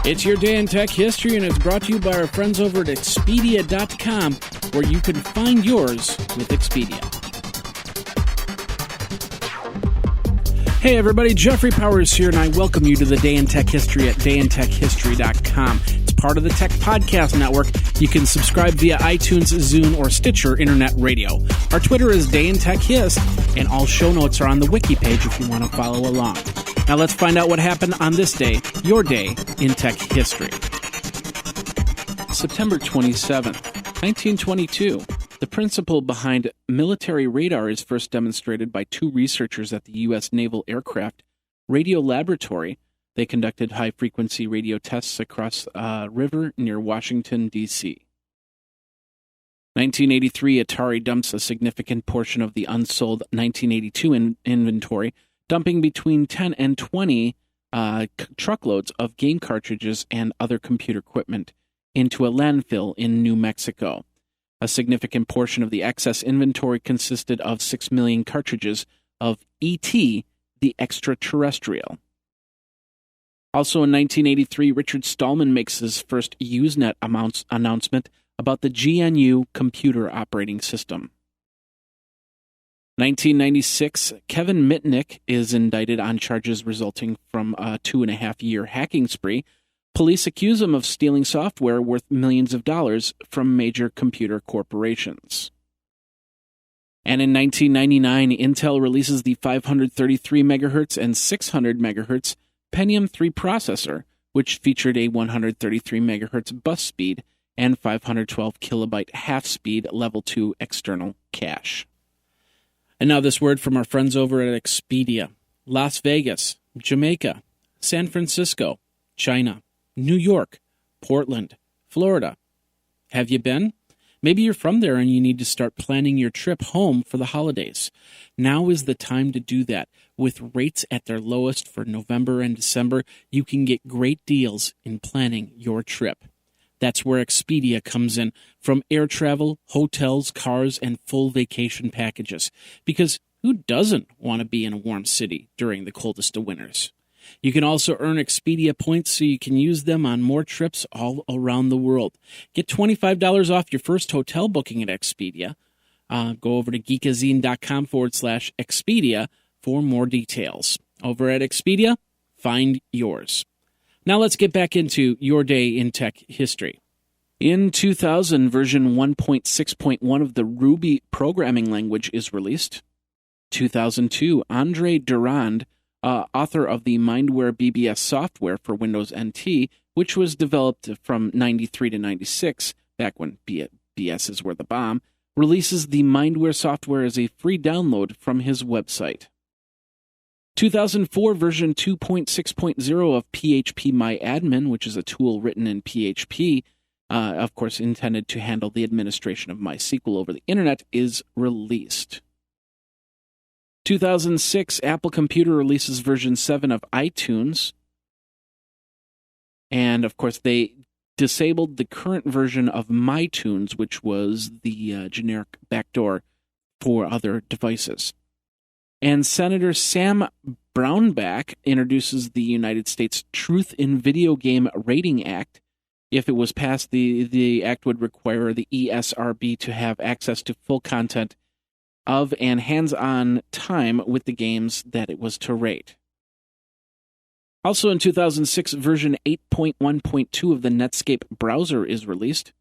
It's your day in tech history, and it's brought to you by our friends over at Expedia.com, where you can find yours with Expedia. Hey everybody, Jeffrey Powers here, and I welcome you to the Day in Tech History at dayintechhistory.com. It's part of the Tech Podcast Network. You can subscribe via iTunes, Zune, or Stitcher Internet Radio. Our Twitter is Day in Tech Hist, and all show notes are on the wiki page if you want to follow along. Now let's find out what happened on this day, your day in tech history. September 27th, 1922. The principle behind military radar is first demonstrated by two researchers at the U.S. Naval Aircraft Radio Laboratory. They conducted high-frequency radio tests across a river near Washington, D.C. 1983, Atari dumps a significant portion of the unsold 1982 inventory, dumping between 10 and 20 truckloads of game cartridges and other computer equipment into a landfill in New Mexico. A significant portion of the excess inventory consisted of 6 million cartridges of E.T., the Extraterrestrial. Also in 1983, Richard Stallman makes his first Usenet announcement about the GNU computer operating system. 1996, Kevin Mitnick is indicted on charges resulting from a 2.5-year hacking spree. Police accuse him of stealing software worth millions of dollars from major computer corporations. And in 1999, Intel releases the 533 MHz and 600 MHz Pentium 3 processor, which featured a 133 MHz bus speed and 512 kilobyte half-speed Level 2 external cache. And now this word from our friends over at Expedia. Las Vegas, Jamaica, San Francisco, China, New York, Portland, Florida. Have you been? Maybe you're from there and you need to start planning your trip home for the holidays. Now is the time to do that. With rates at their lowest for November and December, you can get great deals in planning your trip. That's where Expedia comes in, from air travel, hotels, cars, and full vacation packages. Because who doesn't want to be in a warm city during the coldest of winters? You can also earn Expedia points so you can use them on more trips all around the world. Get $25 off your first hotel booking at Expedia. Go over to geekazine.com/Expedia for more details. Over at Expedia, find yours. Now let's get back into your day in tech history. In 2000, version 1.6.1 of the Ruby programming language is released. 2002, Andre Durand, author of the Mindware BBS software for Windows NT, which was developed from 93 to 96, back when BSs were the bomb, releases the Mindware software as a free download from his website. 2004 version 2.6.0 of PHPMyAdmin, which is a tool written in PHP, of course intended to handle the administration of MySQL over the internet, is released. 2006, Apple Computer releases version 7 of iTunes. And, of course, they disabled the current version of MyTunes, which was the generic backdoor for other devices. And Senator Sam Brownback introduces the United States Truth in Video Game Rating Act. If it was passed, the act would require the ESRB to have access to full content of and hands-on time with the games that it was to rate. Also in 2006, version 8.1.2 of the Netscape browser is released.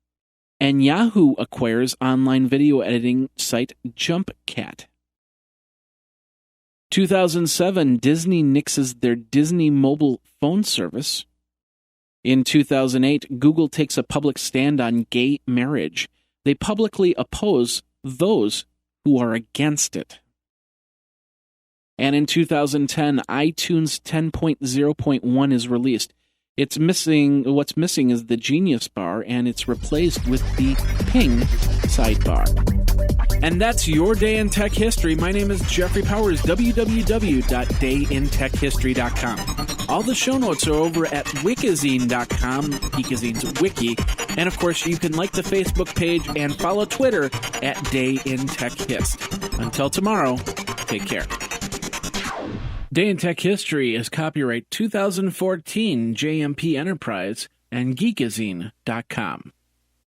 And Yahoo acquires online video editing site JumpCat. 2007, Disney nixes their Disney mobile phone service. In 2008, Google takes a public stand on gay marriage. They publicly oppose those who are against it. And in 2010, iTunes 10.0.1 is released. What's missing is the Genius bar, and it's replaced with the Ping sidebar. And that's your day in tech history. My name is Jeffrey Powers, www.dayintechhistory.com. All the show notes are over at wikizine.com, Geekazine's wiki. And of course, you can like the Facebook page and follow Twitter at DayInTechHist. Until tomorrow, take care. Day in Tech History is copyright 2014 JMP Enterprise and Geekazine.com.